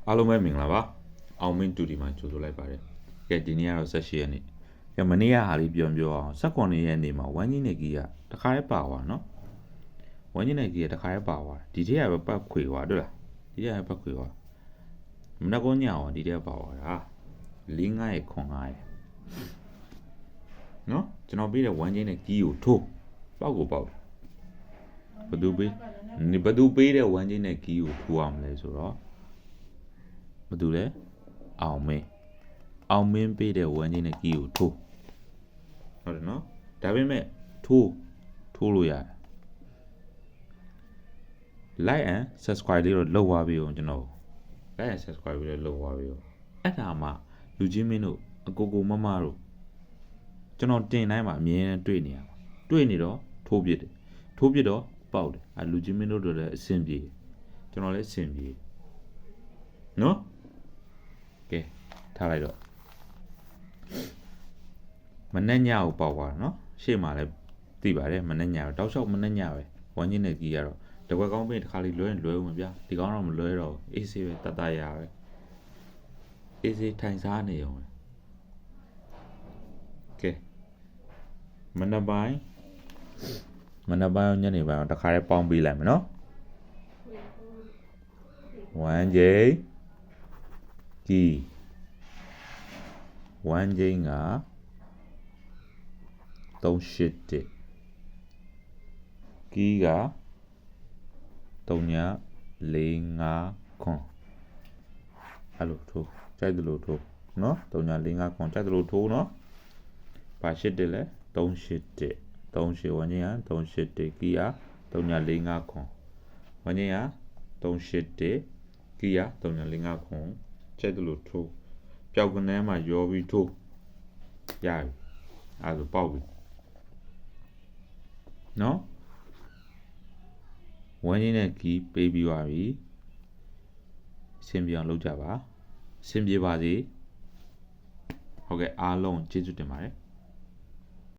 အားလုံးပဲမင်္ဂလာပါအောင်မင်းတူဒီမှာကြိုဆိုလိုက်ပါတယ်ကဲဒီနေ့ကတော့18ရက်နေ့ကဲမနေ့ကဟာလေးပြောအောင်19ရက်နေ့မှာဝမ်းကြီးနေကြီးကတခါရဲပါသွားနော်ဝမ်းကြီးနေကြီးကတခါရဲပါသွားဒီထက်ကပဲပတ်ခွေသွားတွေ့လားဒီထက်ကပတ်ခွေသွားမနက်ကောညအောင်ဒီထက်ကပါသွားတာ5ရဲ့ခွန်5ရဲ့နော်ကျွန်တော်ပြီးတဲ့ဝမ်းကြီးနေကြီးကိုထိုးပေါက်ကိုပေါက်ဘသူပေးတဲ့ဝမ်းကြီးနေကြီးကိုထိုးအောင်လဲဆိုတော့ဘသူလဲအောင်မင်းပေးတဲ့ဝမ်းကြီးနဲ့ကီကိုထိုးဟုတ်တယ်နော်ဒါပေမဲ့ထိုးလို့ရတယ် like and subscribe လေးတော့လုပ်သွားပြီအောင်ကျွန်တော် like and subscribe လေးလုပ်သွားပြီအဲ့ဒါမှလူချင်းမင်းတို့အကိုမမတို့ကျွန်တော်တင်တိုင်းမှာအမြင်နဲ့တွေ့နေရပါတွေ့နေတော့ထိုးပြစ်တော့ပေါက်တယ်အဲလူချင်းမင်းတို့တို့လည်းအဆင်ပြေကျွန်တော်လည်းအဆင်ပြေနော်ကဲထားလိုက်တော့မနဲ့ညကိုပေါက်သွားနော်ရှေ့မှာလည်းသိပါတယ်မနဲ့ညတော့တောက်လျှောက်မနဲ့ညပဲဝမ်းကြီးနဲ့ကြီးကတော့တကွက်ကောင်းပေးတစ်ခါလေးလွဲဦးမှာဗျာဒီကောင်းတော့မလွဲတော့အေးဆေးပဲတရပဲအေးဆေးထိုင်စားနေအောင်ကဲမနက်ပိုင်းညနေပိုင်းတခါလေးပေါင်းပေးလိုက်မယ်နော်ဝမ်းကြီးကြီးဝမ်းကြီးက381ကီးက3945ခွန်အဲ့လိုထိုးကြိုက်တယ်လို့ထိုးနော်3945ခွန်ကြိုက်တယ်လို့ထိုးနော်ပါရှစ်တယ်လဲ381ဝမ်းကြီးက381ကီးက3945ခွန်ဝမ်းကြီးက381ကီးက3945ခွန်ကြိုက်တယ်လို့ထိုးပျောက်ကနေမှာရောပြီးထိုးရပြီအဲ့လိုပေါက်ပြီနော်ဝမ်းကြီးနဲ့ကီးပေးပြီးသွားပြီအဆင်ပြေအောင်လုပ်ကြပါအဆင်ပြေပါစေဟုတ်ကဲ့အားလုံးကျေးဇူးတင်ပါတယ်